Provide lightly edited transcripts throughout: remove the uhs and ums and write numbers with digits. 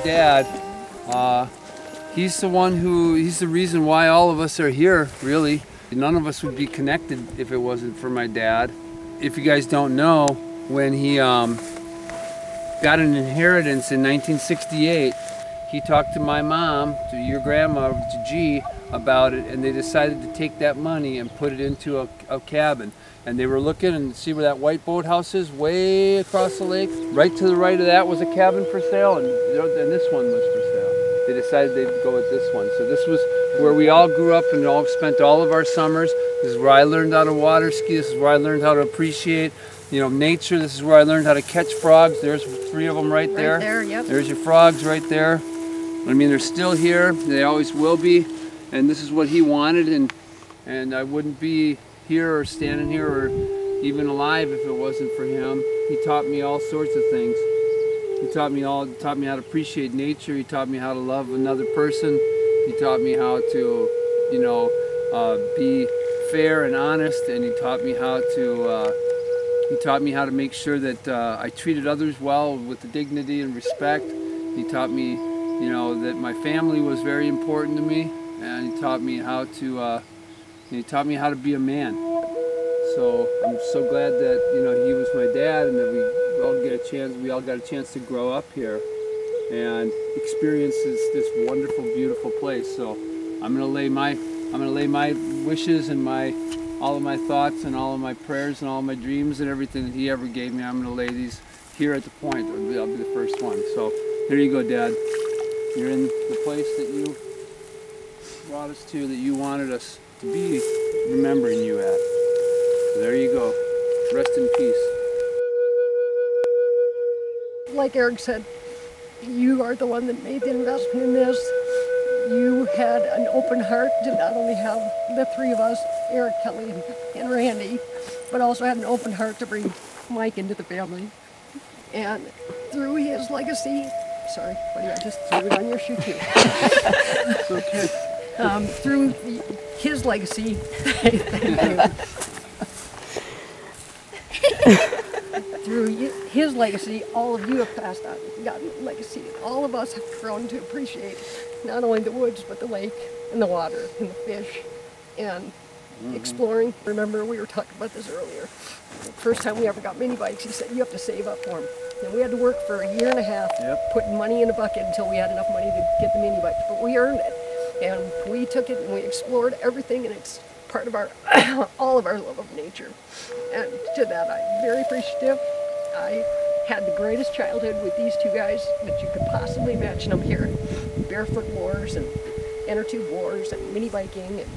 dad. He's the reason why all of us are here, really. None of us would be connected if it wasn't for my dad. If you guys don't know, when he got an inheritance in 1968, he talked to my mom, to your grandma, to G, about it, and they decided to take that money and put it into a cabin. And they were looking and see where that white boathouse is, way across the lake. Right to the right of that was a cabin for sale, and this one was for sale. They decided they'd go with this one. So this was where we all grew up and all spent all of our summers. This is where I learned how to water ski. This is where I learned how to appreciate, you know, nature. This is where I learned how to catch frogs. There's 3 of them right there. Right there, yep. There's your frogs right there. I mean, they're still here. They always will be. And this is what he wanted, and I wouldn't be here or standing here or even alive if it wasn't for him. He taught me all sorts of things. He taught me how to appreciate nature. He taught me how to love another person. He taught me how to, you know, be fair and honest, and he taught me how to make sure that I treated others well with the dignity and respect. He taught me, you know, that my family was very important to me, and he taught me how to be a man. So I'm so glad that, you know, he was my dad, and that we all got a chance to grow up here and experience this wonderful, beautiful place. So I'm gonna lay my wishes and all of my thoughts and all of my prayers and all of my dreams and everything that he ever gave me. I'm gonna lay these here at the point. I'll be the first one. So here you go, Dad. You're in the place that you brought us to, that you wanted us to be remembering you at. So there you go. Rest in peace. Like Eric said, you are the one that made the investment in this. You had an open heart to not only have the 3 of us, Eric, Kelly, and Randy, but also had an open heart to bring Mike into the family. And through his legacy, sorry, buddy, I just threw it on your shoe too. It's okay. Through his legacy, thank you. Through his legacy, all of you have passed on, gotten a legacy. All of us have grown to appreciate not only the woods, but the lake and the water and the fish and exploring. Remember, we were talking about this earlier. The first time we ever got mini bikes, he said, you have to save up for them. And we had to work for 1.5 years, putting money in a bucket until we had enough money to get the mini bikes. But we earned it. And we took it and we explored everything, and it's part of our, all of our love of nature. And to that, I'm very appreciative. I had the greatest childhood with these 2 guys that you could possibly imagine. I'm here. Barefoot wars and inner tube wars and mini biking and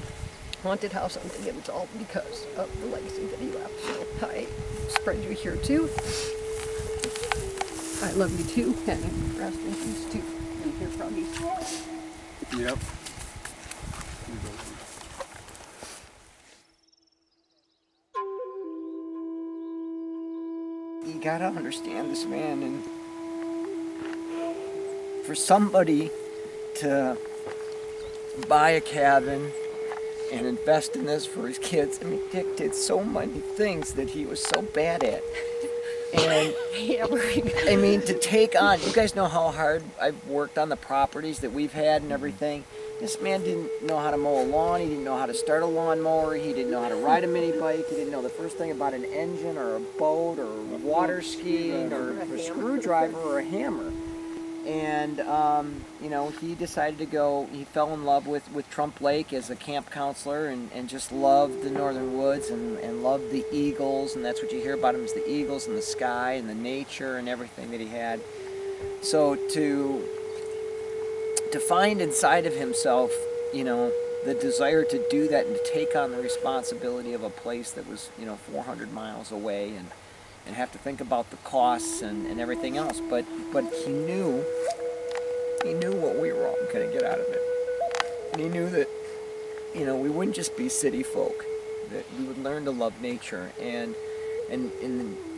haunted house hunting, and it's all because of the legacy that he left. So I spread you here too. I love you too, and rest in peace too. And here, Froggy. Yep. You gotta understand this man, and for somebody to buy a cabin and invest in this for his kids, I mean, Dick did so many things that he was so bad at. And I mean, to take on, you guys know how hard I've worked on the properties that we've had and everything. This man didn't know how to mow a lawn, he didn't know how to start a lawnmower, he didn't know how to ride a mini bike, he didn't know the first thing about an engine or a boat or water skiing or a screwdriver or a hammer. And, you know, he decided to go, he fell in love with Trump Lake as a camp counselor and just loved the northern woods and loved the eagles, and that's what you hear about him, is the eagles and the sky and the nature and everything that he had. So to find inside of himself, you know, the desire to do that and to take on the responsibility of a place that was, you know, 400 miles away and have to think about the costs and everything else, but he knew what we were all going to get out of it, and he knew that, you know, we wouldn't just be city folk, that we would learn to love nature, and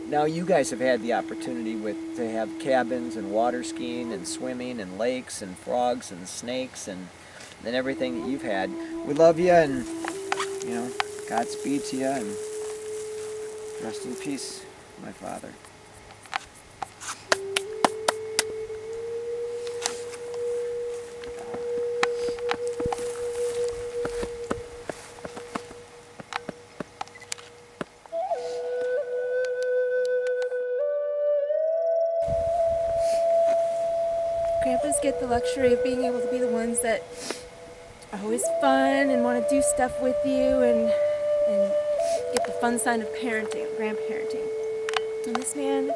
now you guys have had the opportunity to have cabins and water skiing and swimming and lakes and frogs and snakes and everything that you've had. We love you, and, you know, Godspeed to you, and rest in peace, my father. grandpas get the luxury of being able to be the ones that are always fun and want to do stuff with you and get the fun side of parenting, grandparenting. And this man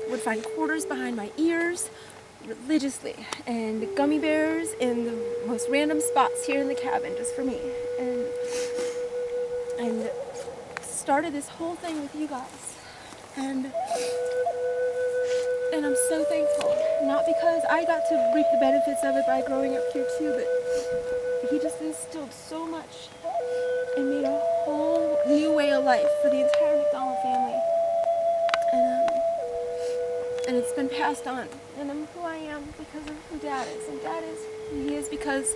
would find quarters behind my ears religiously and gummy bears in the most random spots here in the cabin just for me. And started this whole thing with you guys. And I'm so thankful. Not because I got to reap the benefits of it by growing up here too, but he just instilled so much and made a whole new way of life for the entire McDonald family. And it's been passed on. And I'm who I am because of who Dad is. And Dad is who he is because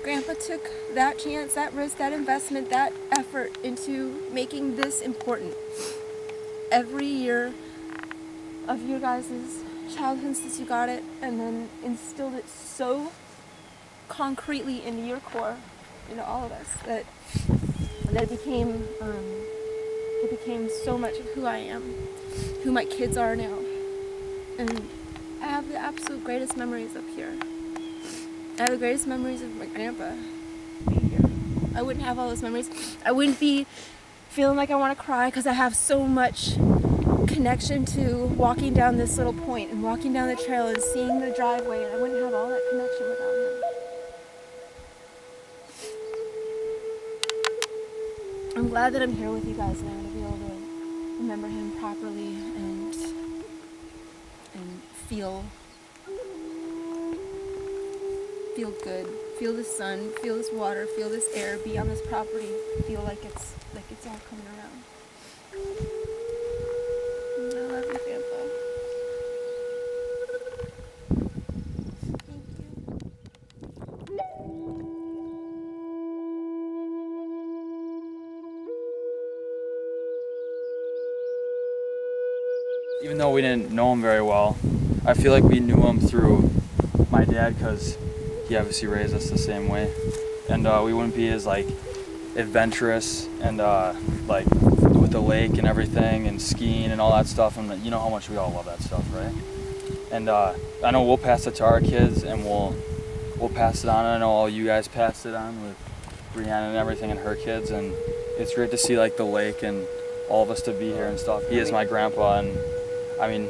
Grandpa took that chance, that risk, that investment, that effort into making this important. Every year of your guys' childhood since you got it, and then instilled it so concretely into your core, into all of us, that it became so much of who I am, who my kids are now. And I have the absolute greatest memories up here. I have the greatest memories of my grandpa being here. I wouldn't have all those memories. I wouldn't be feeling like I want to cry because I have so much connection to walking down this little point and walking down the trail and seeing the driveway, and I wouldn't have all that connection without him. I'm glad that I'm here with you guys now to be able to remember him properly and feel good, feel the sun, feel this water, feel this air, be on this property, feel like it's all coming around. And I love you, Grandpa. Thank you. Even though we didn't know him very well, I feel like we knew him through my dad because he obviously raised us the same way, and we wouldn't be as like adventurous and like with the lake and everything and skiing and all that stuff, and you know how much we all love that stuff, right? And I know we'll pass it to our kids and we'll pass it on. I know all you guys passed it on with Brianna and everything and her kids, and it's great to see like the lake and all of us to be here and stuff. He is my grandpa, and I mean,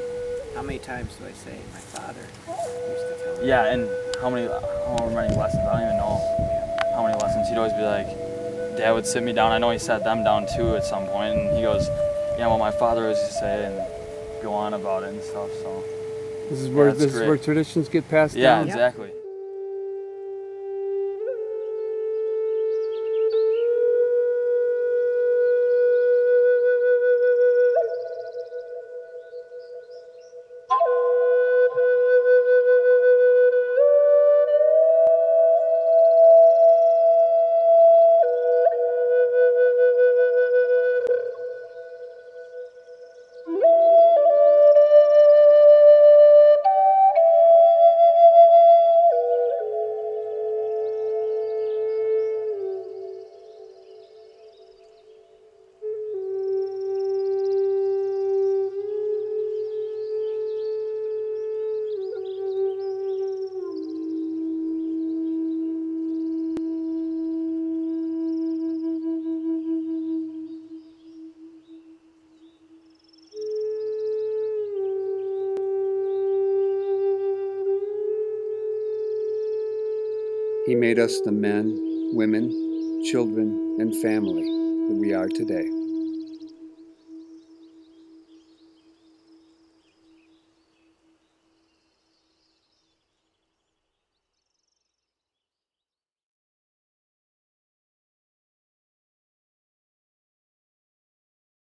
how many times do I say my father used to tell me? yeah, and however many lessons, I don't even know how many lessons. He'd always be like, Dad would sit me down. I know he sat them down too at some point, and he goes, yeah, well, my father always used to say, and go on about it and stuff, so. This is where traditions get passed down. Yeah, exactly. He made us the men, women, children, and family that we are today.